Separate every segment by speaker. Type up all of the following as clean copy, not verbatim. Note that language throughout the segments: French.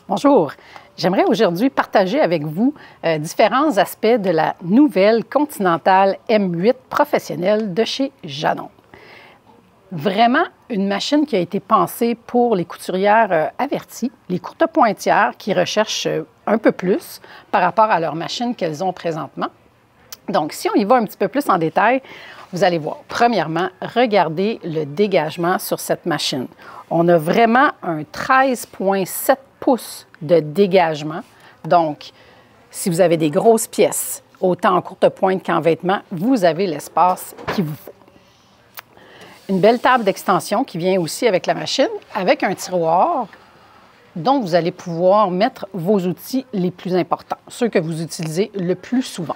Speaker 1: Bonjour, j'aimerais aujourd'hui partager avec vous différents aspects de la nouvelle Continental M8 professionnelle de chez Janon. Vraiment une machine qui a été pensée pour les couturières averties, les courtes pointières qui recherchent un peu plus par rapport à leur machine qu'elles ont présentement. Donc, si on y va un petit peu plus en détail, vous allez voir. Premièrement, regardez le dégagement sur cette machine. On a vraiment un 13,7 pouces de dégagement. Donc, si vous avez des grosses pièces, autant en courte pointe qu'en vêtements, vous avez l'espace qu'il vous faut. Une belle table d'extension qui vient aussi avec la machine, avec un tiroir dont vous allez pouvoir mettre vos outils les plus importants, ceux que vous utilisez le plus souvent.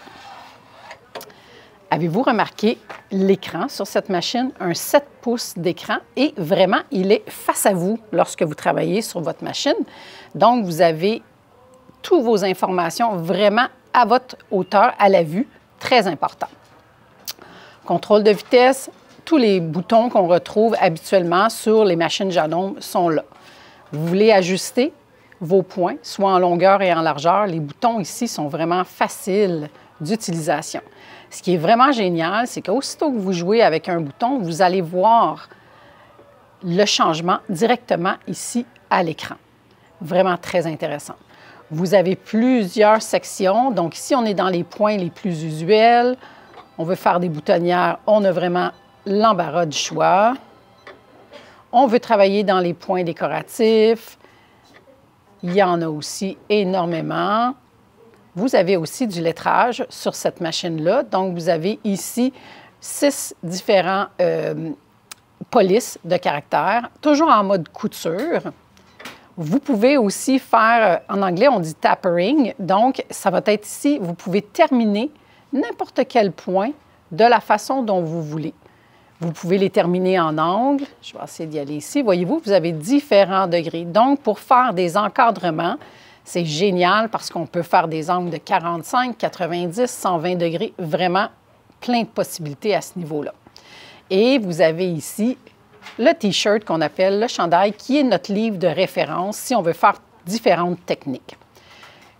Speaker 1: Avez-vous remarqué l'écran sur cette machine? Un 7 pouces d'écran et vraiment, il est face à vous lorsque vous travaillez sur votre machine. Donc, vous avez toutes vos informations vraiment à votre hauteur, à la vue, très important. Contrôle de vitesse, tous les boutons qu'on retrouve habituellement sur les machines Janon sont là. Vous voulez ajuster vos points, soit en longueur et en largeur. Les boutons ici sont vraiment faciles d'utilisation. Ce qui est vraiment génial, c'est qu'aussitôt que vous jouez avec un bouton, vous allez voir le changement directement ici à l'écran. Vraiment très intéressant. Vous avez plusieurs sections. Donc ici, on est dans les points les plus usuels. On veut faire des boutonnières. On a vraiment l'embarras du choix. On veut travailler dans les points décoratifs. Il y en a aussi énormément. Vous avez aussi du lettrage sur cette machine-là. Donc, vous avez ici 6 différents polices de caractères, toujours en mode couture. Vous pouvez aussi faire, en anglais, on dit tapering. Donc, ça va être ici, vous pouvez terminer n'importe quel point de la façon dont vous voulez. Vous pouvez les terminer en angle. Je vais essayer d'y aller ici. Voyez-vous, vous avez différents degrés. Donc, pour faire des encadrements, c'est génial parce qu'on peut faire des angles de 45, 90, 120 degrés, vraiment plein de possibilités à ce niveau-là. Et vous avez ici le T-shirt qu'on appelle le chandail, qui est notre livre de référence si on veut faire différentes techniques.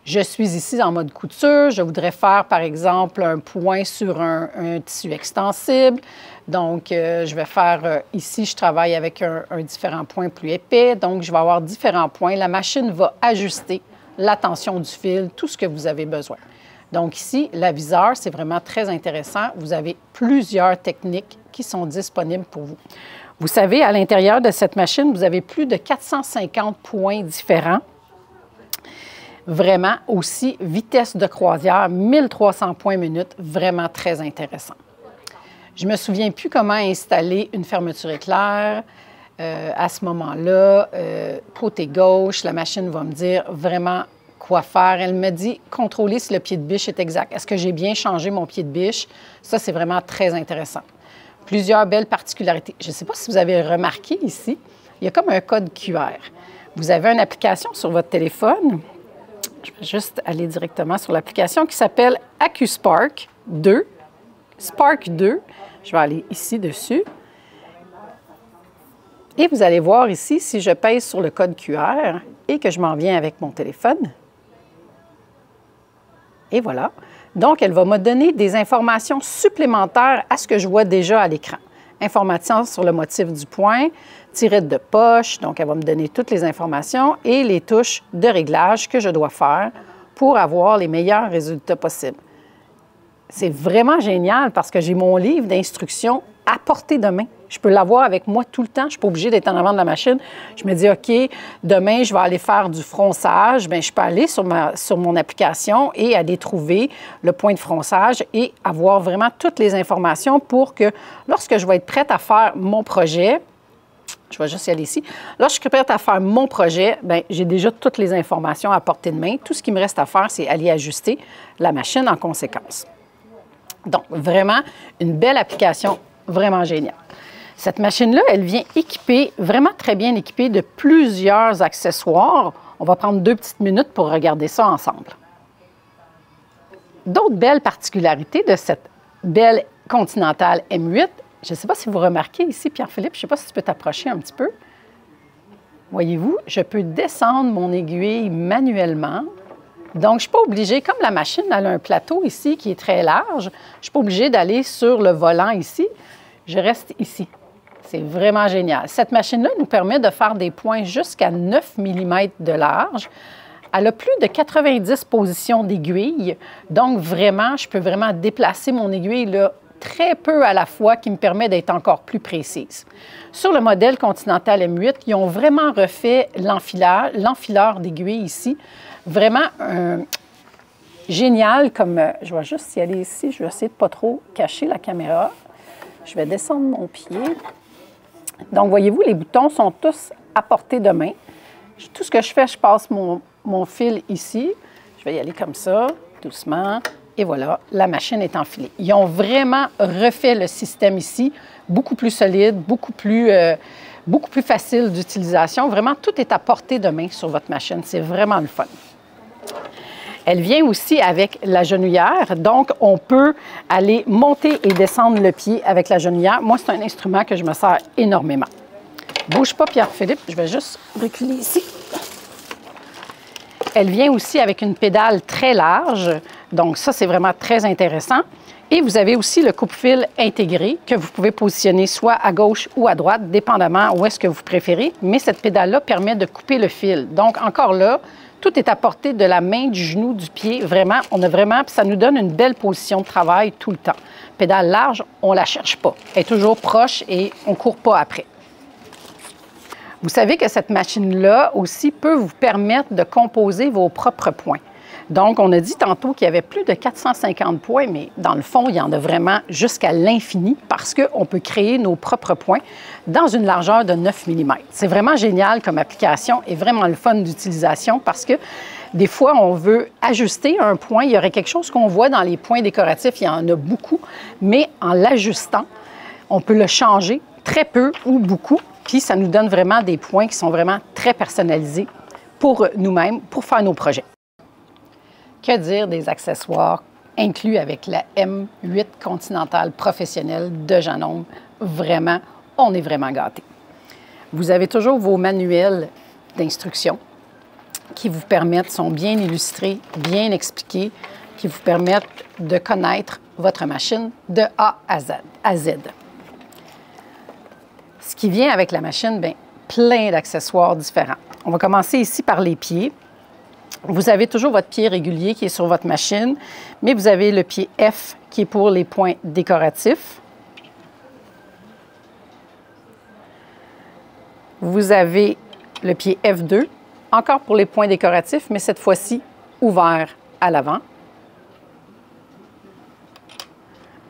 Speaker 1: Je suis ici en mode couture. Je voudrais faire, par exemple, un point sur un tissu extensible. Donc, je vais faire ici, je travaille avec un différent point plus épais. Donc, je vais avoir différents points. La machine va ajuster la tension du fil, tout ce que vous avez besoin. Donc ici, l'aviseur, c'est vraiment très intéressant. Vous avez plusieurs techniques qui sont disponibles pour vous. Vous savez, à l'intérieur de cette machine, vous avez plus de 450 points différents. Vraiment aussi, vitesse de croisière, 1300 points minute, vraiment très intéressant. Je ne me souviens plus comment installer une fermeture éclair. À ce moment-là, côté gauche, la machine va me dire vraiment quoi faire. Elle me dit contrôler si le pied de biche est exact. Est-ce que j'ai bien changé mon pied de biche? Ça, c'est vraiment très intéressant. Plusieurs belles particularités. Je ne sais pas si vous avez remarqué ici, il y a comme un code QR. Vous avez une application sur votre téléphone. Je vais juste aller directement sur l'application qui s'appelle AccuSpark 2. Spark 2. Je vais aller ici dessus. Et vous allez voir ici, si je pèse sur le code QR et que je m'en viens avec mon téléphone. Et voilà. Donc, elle va me donner des informations supplémentaires à ce que je vois déjà à l'écran. Informations sur le motif du point, tirette de poche. Donc, elle va me donner toutes les informations et les touches de réglage que je dois faire pour avoir les meilleurs résultats possibles. C'est vraiment génial parce que j'ai mon livre d'instructions à portée de main. Je peux l'avoir avec moi tout le temps. Je ne suis pas obligée d'être en avant de la machine. Je me dis, OK, demain, je vais aller faire du fronçage. Bien, je peux aller sur mon application et aller trouver le point de fronçage et avoir vraiment toutes les informations pour que lorsque je vais être prête à faire mon projet, je vais juste y aller ici. Lorsque je suis prête à faire mon projet, bien, j'ai déjà toutes les informations à portée de main. Tout ce qui me reste à faire, c'est aller ajuster la machine en conséquence. Donc, vraiment, une belle application, vraiment géniale. Cette machine-là, elle vient équipée, vraiment très bien équipée de plusieurs accessoires. On va prendre 2 petites minutes pour regarder ça ensemble. D'autres belles particularités de cette belle Continental M8, je ne sais pas si vous remarquez ici, Pierre-Philippe, je ne sais pas si tu peux t'approcher un petit peu. Voyez-vous, je peux descendre mon aiguille manuellement. Donc, je ne suis pas obligée, comme la machine, elle a un plateau ici qui est très large, je ne suis pas obligée d'aller sur le volant ici. Je reste ici. C'est vraiment génial. Cette machine-là nous permet de faire des points jusqu'à 9 mm de large. Elle a plus de 90 positions d'aiguille. Donc, vraiment, je peux vraiment déplacer mon aiguille là, très peu à la fois, qui me permet d'être encore plus précise. Sur le modèle Continental M8, ils ont vraiment refait l'enfileur d'aiguille ici. Vraiment génial comme... je vais juste y aller ici. Je vais essayer de ne pas trop cacher la caméra. Je vais descendre mon pied. Donc, voyez-vous, les boutons sont tous à portée de main. Tout ce que je fais, je passe mon fil ici. Je vais y aller comme ça, doucement. Et voilà, la machine est enfilée. Ils ont vraiment refait le système ici, beaucoup plus solide, beaucoup plus facile d'utilisation. Vraiment, tout est à portée de main sur votre machine. C'est vraiment le fun. Elle vient aussi avec la genouillère, donc on peut aller monter et descendre le pied avec la genouillère. Moi, c'est un instrument que je me sers énormément. Bouge pas, Pierre-Philippe, je vais juste reculer ici. Elle vient aussi avec une pédale très large, donc ça, c'est vraiment très intéressant. Et vous avez aussi le coupe-fil intégré que vous pouvez positionner soit à gauche ou à droite, dépendamment où est-ce que vous préférez. Mais cette pédale-là permet de couper le fil. Donc, encore là, tout est à portée de la main, du genou, du pied. Vraiment, ça nous donne une belle position de travail tout le temps. Pédale large, on ne la cherche pas. Elle est toujours proche et on ne court pas après. Vous savez que cette machine-là aussi peut vous permettre de composer vos propres points. Donc, on a dit tantôt qu'il y avait plus de 450 points, mais dans le fond, il y en a vraiment jusqu'à l'infini parce qu'on peut créer nos propres points dans une largeur de 9 mm. C'est vraiment génial comme application et vraiment le fun d'utilisation parce que des fois, on veut ajuster un point. Il y aurait quelque chose qu'on voit dans les points décoratifs, il y en a beaucoup, mais en l'ajustant, on peut le changer très peu ou beaucoup, puis ça nous donne vraiment des points qui sont vraiment très personnalisés pour nous-mêmes, pour faire nos projets. Que dire des accessoires inclus avec la M8 Continental professionnelle de Janome? Vraiment, on est vraiment gâtés. Vous avez toujours vos manuels d'instruction qui vous permettent, sont bien illustrés, bien expliqués, qui vous permettent de connaître votre machine de A à Z. Ce qui vient avec la machine, bien, plein d'accessoires différents. On va commencer ici par les pieds. Vous avez toujours votre pied régulier qui est sur votre machine, mais vous avez le pied F qui est pour les points décoratifs. Vous avez le pied F2, encore pour les points décoratifs, mais cette fois-ci ouvert à l'avant.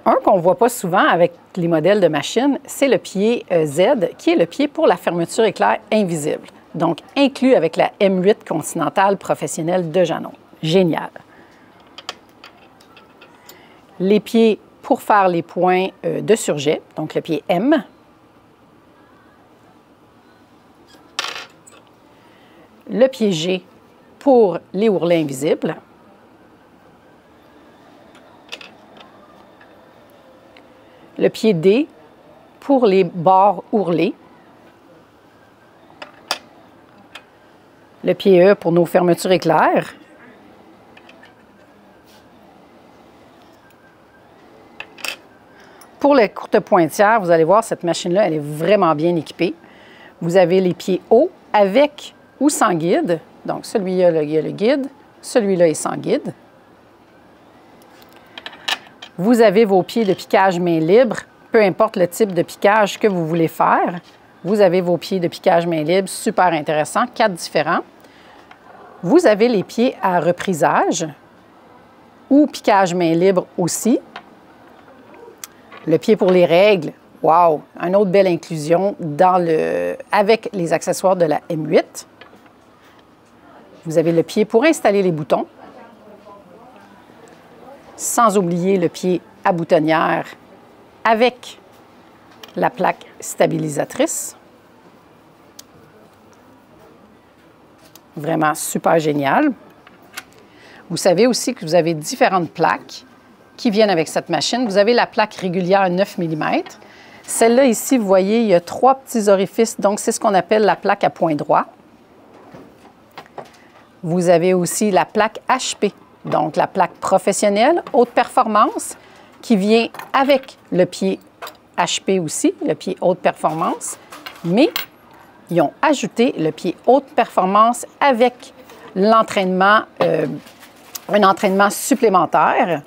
Speaker 1: Un qu'on ne voit pas souvent avec les modèles de machine, c'est le pied Z, qui est le pied pour la fermeture éclair invisible. Donc, inclus avec la M8 Continental professionnelle de Janome. Génial! Les pieds pour faire les points de surjet, donc le pied M. Le pied G pour les ourlets invisibles. Le pied D pour les bords ourlés. Le pied E pour nos fermetures éclairs. Pour les courtes pointières, vous allez voir, cette machine-là, elle est vraiment bien équipée. Vous avez les pieds hauts avec ou sans guide. Donc, celui-là, il y a le guide. Celui-là est sans guide. Vous avez vos pieds de piquage main libre, peu importe le type de piquage que vous voulez faire. Vous avez vos pieds de piquage main libre, super intéressant, 4 différents. Vous avez les pieds à reprisage ou piquage main libre aussi. Le pied pour les règles, wow! Une autre belle inclusion avec les accessoires de la M8. Vous avez le pied pour installer les boutons. Sans oublier le pied à boutonnière avec la plaque stabilisatrice. Vraiment super génial. Vous savez aussi que vous avez différentes plaques qui viennent avec cette machine. Vous avez la plaque régulière 9 mm, Celle-là ici, vous voyez, il y a 3 petits orifices, donc c'est ce qu'on appelle la plaque à point droit. Vous avez aussi la plaque HP, donc la plaque professionnelle, haute performance, qui vient avec le pied HP aussi, le pied haute performance, mais ils ont ajouté le pied haute performance avec l'entraînement, un entraînement supplémentaire.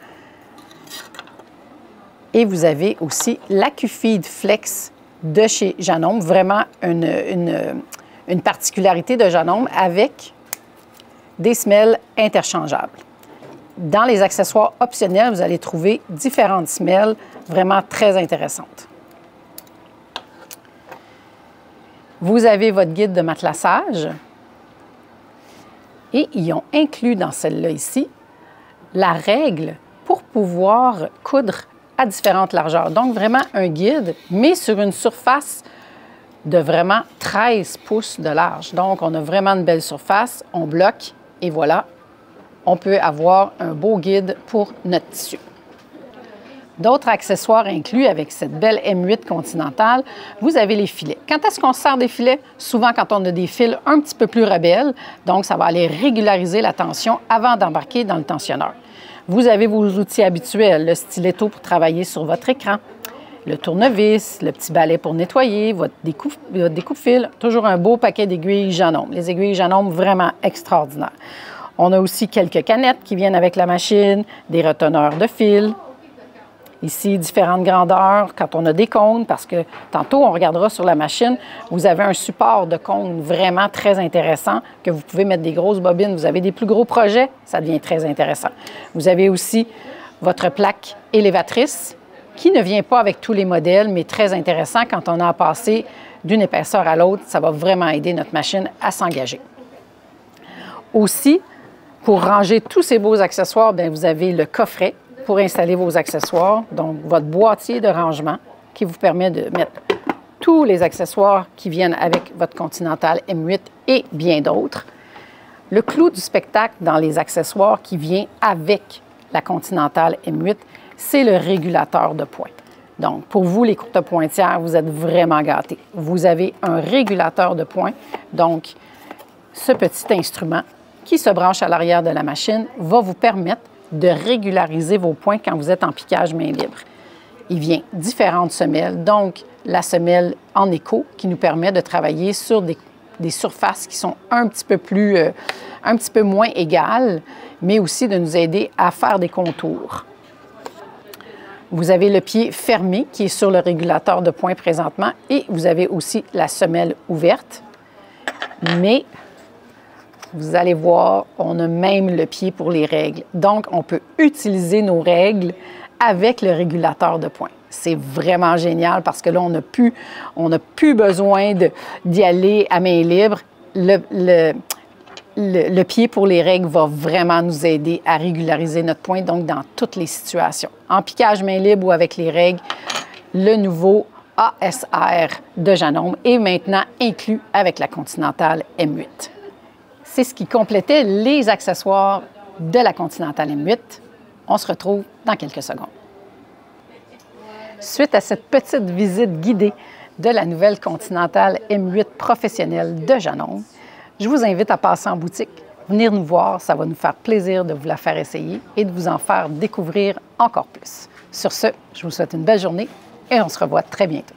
Speaker 1: Et vous avez aussi l'AccuFeed Flex de chez Janome, vraiment une particularité de Janome avec des semelles interchangeables. Dans les accessoires optionnels, vous allez trouver différentes semelles vraiment très intéressantes. Vous avez votre guide de matelassage et ils ont inclus dans celle-là ici la règle pour pouvoir coudre à différentes largeurs. Donc, vraiment un guide, mais sur une surface de vraiment 13 pouces de large. Donc, on a vraiment une belle surface, on bloque et voilà, on peut avoir un beau guide pour notre tissu. D'autres accessoires inclus avec cette belle M8 Continental, vous avez les filets. Quand est-ce qu'on sert des filets? Souvent quand on a des fils un petit peu plus rebelles, donc ça va aller régulariser la tension avant d'embarquer dans le tensionneur. Vous avez vos outils habituels, le styletto pour travailler sur votre écran, le tournevis, le petit balai pour nettoyer, votre découpe-fil, toujours un beau paquet d'aiguilles Janome. Les aiguilles Janome, vraiment extraordinaires. On a aussi quelques canettes qui viennent avec la machine, des reteneurs de fil. Ici, différentes grandeurs quand on a des cônes, parce que tantôt, on regardera sur la machine, vous avez un support de cône vraiment très intéressant que vous pouvez mettre des grosses bobines. Vous avez des plus gros projets, ça devient très intéressant. Vous avez aussi votre plaque élévatrice qui ne vient pas avec tous les modèles, mais très intéressant quand on a à passer d'une épaisseur à l'autre. Ça va vraiment aider notre machine à s'engager. Aussi, pour ranger tous ces beaux accessoires, bien, vous avez le coffret pour installer vos accessoires, donc votre boîtier de rangement qui vous permet de mettre tous les accessoires qui viennent avec votre Continental M8 et bien d'autres. Le clou du spectacle dans les accessoires qui vient avec la Continental M8, c'est le régulateur de pointe. Donc, pour vous, les courtes pointières, vous êtes vraiment gâtés. Vous avez un régulateur de pointe, donc ce petit instrument qui se branche à l'arrière de la machine va vous permettre de régulariser vos points quand vous êtes en piquage main libre. Il vient différentes semelles, donc la semelle en écho qui nous permet de travailler sur des surfaces qui sont un petit peu moins égales, mais aussi de nous aider à faire des contours. Vous avez le pied fermé qui est sur le régulateur de pointe présentement et vous avez aussi la semelle ouverte. Mais vous allez voir, on a même le pied pour les règles. Donc, on peut utiliser nos règles avec le régulateur de pointe. C'est vraiment génial parce que là, on n'a plus besoin d'y aller à main libre. Le pied pour les règles va vraiment nous aider à régulariser notre pointe, donc dans toutes les situations. En piquage main libre ou avec les règles, le nouveau ASR de Janome est maintenant inclus avec la Continental M8. C'est ce qui complétait les accessoires de la Continental M8. On se retrouve dans quelques secondes. Suite à cette petite visite guidée de la nouvelle Continental M8 professionnelle de Janome, je vous invite à passer en boutique, venir nous voir. Ça va nous faire plaisir de vous la faire essayer et de vous en faire découvrir encore plus. Sur ce, je vous souhaite une belle journée et on se revoit très bientôt.